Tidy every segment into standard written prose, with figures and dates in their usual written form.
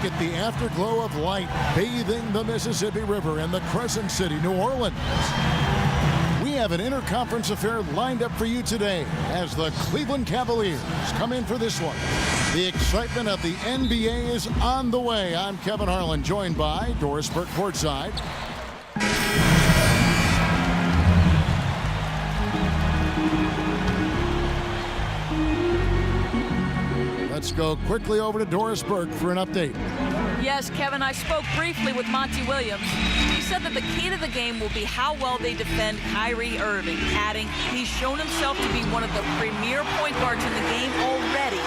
at the afterglow of light bathing the Mississippi River in the Crescent City, New Orleans. We have an interconference affair lined up for you today as the Cleveland Cavaliers come in for this one. The excitement of the NBA is on the way. I'm Kevin Harlan, joined by Doris Burke courtside. Let's go quickly over to Doris Burke for an update. Yes, Kevin, I spoke briefly with Monty Williams. He said that the key to the game will be how well they defend Kyrie Irving, adding he's shown himself to be one of the premier point guards in the game already.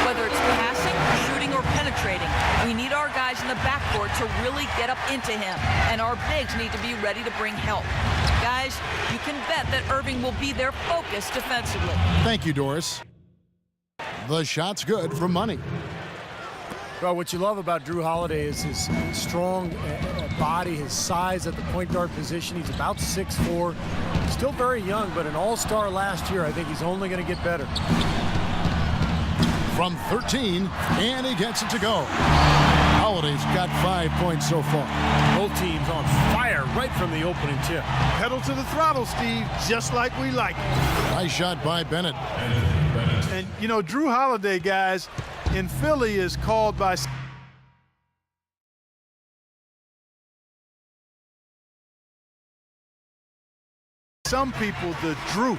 Whether it's passing, shooting, or penetrating, we need our guys in the backcourt to really get up into him, and our bigs need to be ready to bring help. Guys, you can bet that Irving will be their focus defensively. Thank you, Doris. The shot's good from Money. Well, what you love about Drew Holiday is his strong body, his size at the point guard position. He's about 6'4", still very young, but an all-star last year. I think he's only going to get better. From 13, and he gets it to go. Holiday's got 5 points so far. Both teams on fire right from the opening tip. Pedal to the throttle, Steve, just like we like it. Nice shot by Bennett. And, you know, Drew Holiday, guys, in Philly is called by some people the Drew.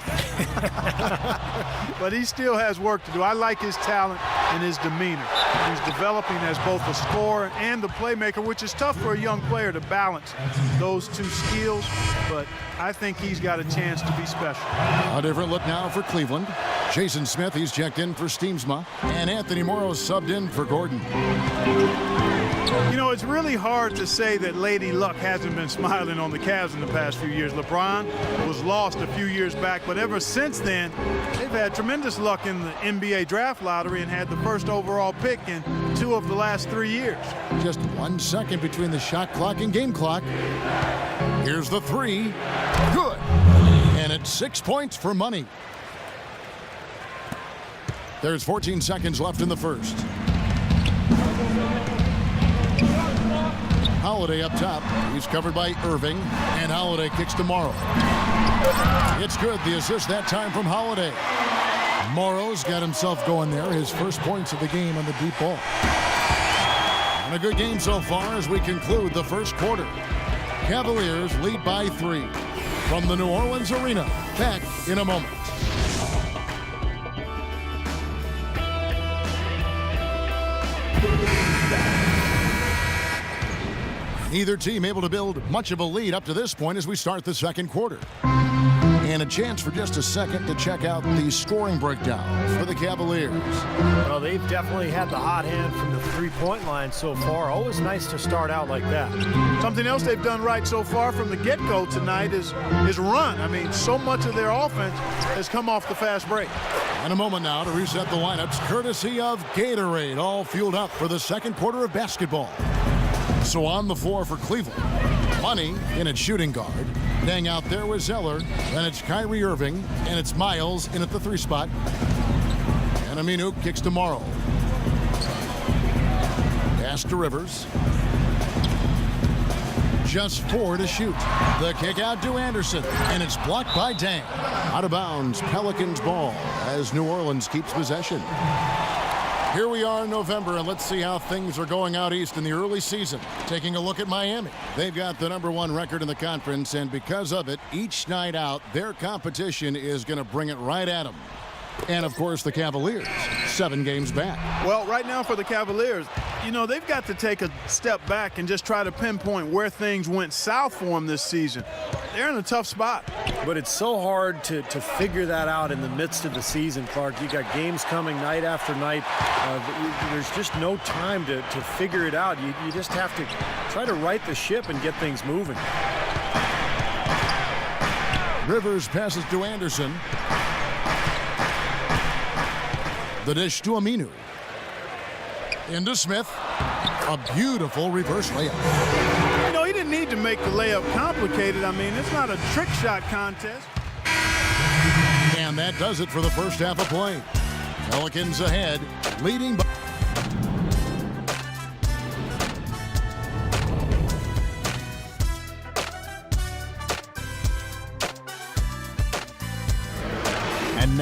But he still has work to do. I like his talent and his demeanor. He's developing as both a scorer and the playmaker, which is tough for a young player to balance those two skills, but I think he's got a chance to be special. A different look now for Cleveland. Jason Smith, he's checked in for Steamsma, and Anthony Morrow subbed in for Gordon. You know, it's really hard to say that Lady Luck hasn't been smiling on the Cavs in the past few years. LeBron was lost a few years back, but ever since then, they've had tremendous luck in the NBA draft lottery and had the first overall pick in 2 of the last 3 years. Just 1 second between the shot clock and game clock. Here's the three. Good. And it's 6 points for Money. There's 14 seconds left in the first. Holiday up top. He's covered by Irving, and Holiday kicks to Morrow. It's good. The assist that time from Holiday. Morrow's got himself going there. His first points of the game on the deep ball. And a good game so far as we conclude the first quarter. Cavaliers lead by 3 from the New Orleans Arena. Back in a moment. Neither team able to build much of a lead up to this point as we start the second quarter. And a chance for just a second to check out the scoring breakdown for the Cavaliers. Well, they've definitely had the hot hand from the three-point line so far. Always nice to start out like that. Something else they've done right so far from the get-go tonight is run. I mean, so much of their offense has come off the fast break. And a moment now to reset the lineups courtesy of Gatorade, all fueled up for the second quarter of basketball. So on the floor for Cleveland, Money in at shooting guard. Hang out there with Zeller. Then it's Kyrie Irving, and it's Miles in at the 3 spot. And Aminu kicks to Morrow. Pass to Rivers. Just 4 to shoot. The kick out to Anderson, and it's blocked by Dang. Out of bounds, Pelicans ball as New Orleans keeps possession. Here we are in November, and let's see how things are going out east in the early season. Taking a look at Miami. They've got the #1 record in the conference, and because of it, each night out, their competition is going to bring it right at them. And, of course, the Cavaliers, 7 games back. Well, right now for the Cavaliers, you know, they've got to take a step back and just try to pinpoint where things went south for them this season. They're in a tough spot. But it's so hard to figure that out in the midst of the season, Clark. You got games coming night after night. There's just no time to figure it out. You just have to try to right the ship and get things moving. Rivers passes to Anderson. The dish to Aminu. Into Smith. A beautiful reverse layup. You know, he didn't need to make the layup complicated. I mean, it's not a trick shot contest. And that does it for the first half of play. Pelicans ahead, leading by...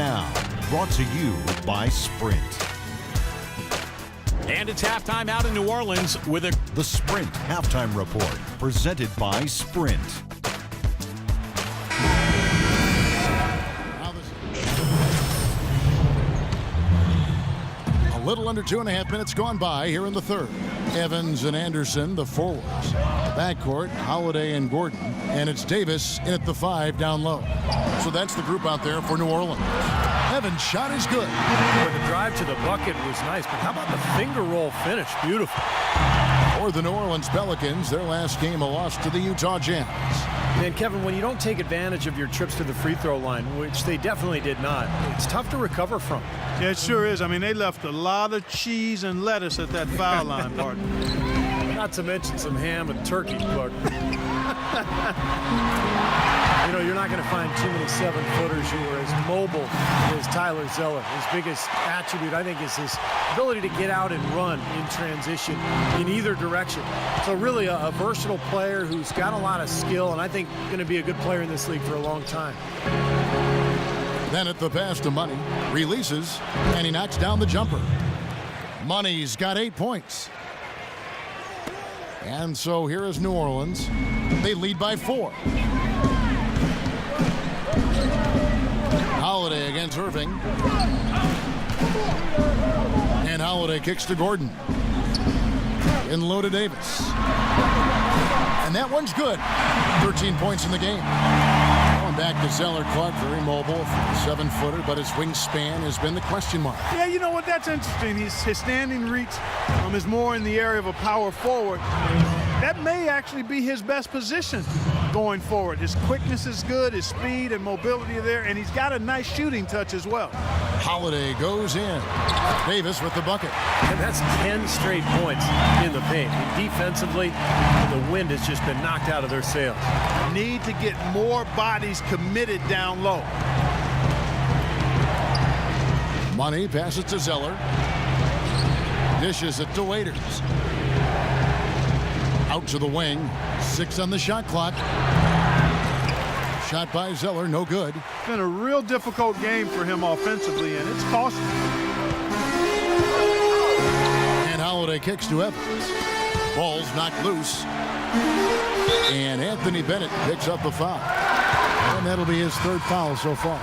now. Brought to you by Sprint. And it's halftime out in New Orleans with The Sprint Halftime Report, presented by Sprint. A little under 2.5 minutes gone by here in the third. Evans and Anderson, the forwards. Backcourt, Holiday and Gordon. And it's Davis in at the 5 down low. So that's the group out there for New Orleans. Evans' shot is good. Boy, the drive to the bucket was nice, but how about the finger roll finish? Beautiful. For the New Orleans Pelicans, their last game a loss to the Utah Jazz. And Kevin, when you don't take advantage of your trips to the free throw line, which they definitely did not, it's tough to recover from. Yeah, it sure is. I mean, they left a lot of cheese and lettuce at that foul line, partner. Not to mention some ham and turkey, Clark. You know, you're not going to find too many 7-footers who are as mobile as Tyler Zeller. His biggest attribute, I think, is his ability to get out and run in transition in either direction. So really a versatile player who's got a lot of skill, and I think going to be a good player in this league for a long time. Then at the pass to Money, releases, and he knocks down the jumper. Money's got 8 points. And so here is New Orleans. They lead by 4. Holiday against Irving. And Holiday kicks to Gordon. In low to Davis. And that one's good. 13 points in the game. Going back to Zeller. Clark, very mobile, 7-footer, but his wingspan has been the question mark. Yeah, you know what? That's interesting. His standing reach is more in the area of a power forward. That may actually be his best position going forward. His quickness is good, his speed and mobility are there, and he's got a nice shooting touch as well. Holiday goes in. Davis with the bucket. And that's 10 straight points in the paint. And defensively, the wind has just been knocked out of their sails. Need to get more bodies committed down low. Money passes to Zeller. Dishes it to Waiters. Out to the wing. 6 on the shot clock. Shot by Zeller, no good. It's been a real difficult game for him offensively, and it's costly. And Holiday kicks to Evans. Ball's knocked loose. And Anthony Bennett picks up a foul. And that'll be his 3rd foul so far.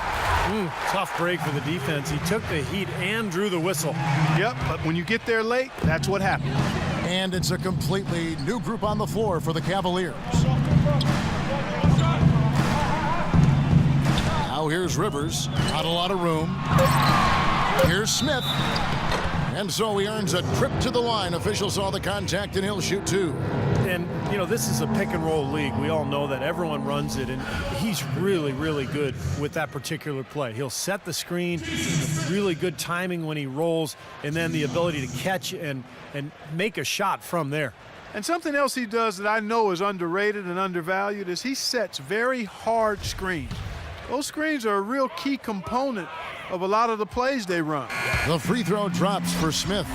Tough break for the defense. He took the heat and drew the whistle. Yep, but when you get there late, that's what happens. And it's a completely new group on the floor for the Cavaliers. Now here's Rivers. Not a lot of room. Here's Smith. And so he earns a trip to the line. Officials saw the contact, and he'll shoot 2. And, you know, this is a pick-and-roll league. We all know that. Everyone runs it, and he's really, really good with that particular play. He'll set the screen, really good timing when he rolls, and then the ability to catch and make a shot from there. And something else he does that I know is underrated and undervalued is he sets very hard screens. Those screens are a real key component of a lot of the plays they run. The free throw drops for Smith.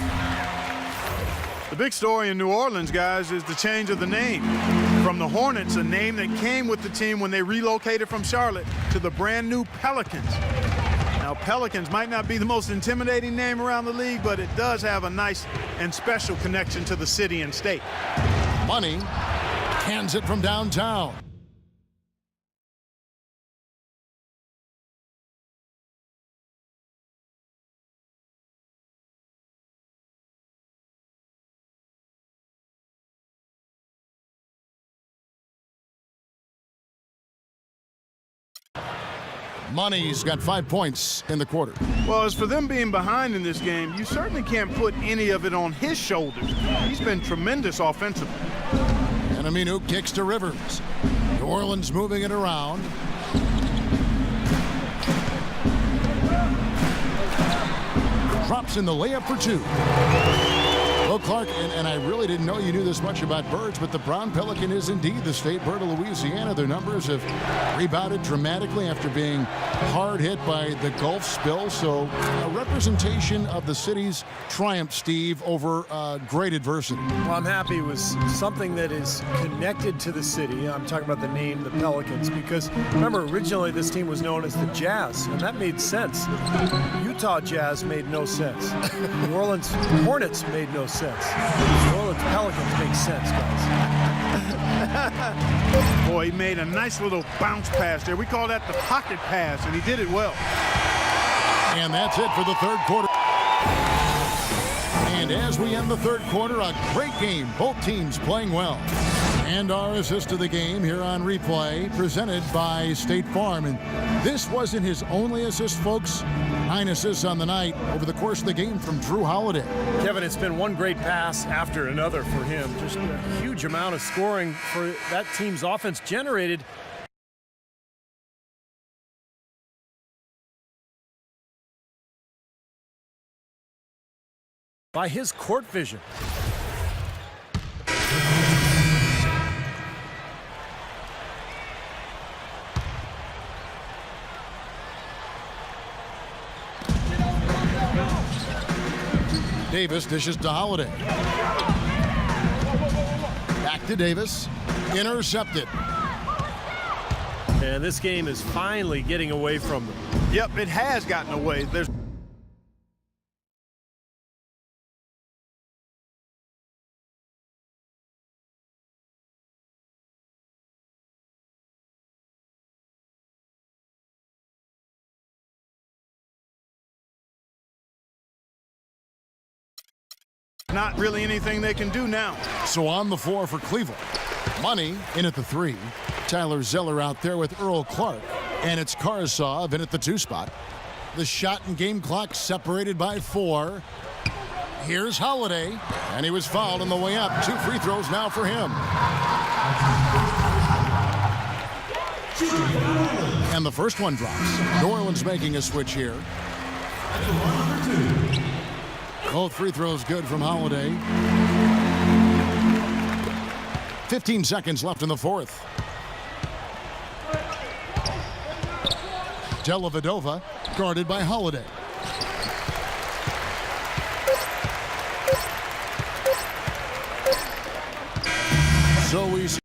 The big story in New Orleans, guys, is the change of the name. From the Hornets, a name that came with the team when they relocated from Charlotte, to the brand new Pelicans. Now, Pelicans might not be the most intimidating name around the league, but it does have a nice and special connection to the city and state. Money cans it from downtown. Money's got 5 points in the quarter. Well, as for them being behind in this game, you certainly can't put any of it on his shoulders. He's been tremendous offensively. And Aminu kicks to Rivers. New Orleans moving it around. Drops in the layup for 2. Well, Clark, and I really didn't know you knew this much about birds, but the brown pelican is indeed the state bird of Louisiana. Their numbers have rebounded dramatically after being hard hit by the Gulf spill. So a representation of the city's triumph, Steve, over great adversity. Well, I'm happy it was something that is connected to the city. I'm talking about the name, the Pelicans, because remember, originally this team was known as the Jazz, and that made sense. Utah Jazz made no sense. New Orleans Hornets made no sense. New Orleans Pelicans make sense, guys. Boy, he made a nice little bounce pass there. We call that the pocket pass, and he did it well. And that's it for the third quarter. And as we end the third quarter, a great game. Both teams playing well. And our assist of the game here on replay, presented by State Farm. And this wasn't his only assist, folks. 9 assists on the night over the course of the game from Drew Holiday. Kevin, it's been one great pass after another for him. Just a huge amount of scoring for that team's offense generated. By his court vision. Davis dishes to Holiday. Back to Davis. Intercepted. And this game is finally getting away from them. Yep, it has gotten away. There's not really anything they can do now. So on the floor for Cleveland. Money in at the 3. Tyler Zeller out there with Earl Clark. And it's Karsov in at the 2 spot. The shot and game clock separated by 4. Here's Holiday. And he was fouled on the way up. 2 free throws now for him. And the first one drops. New Orleans making a switch here. Both free throws good from Holiday. 15 seconds left in the fourth. Dellavedova guarded by Holiday.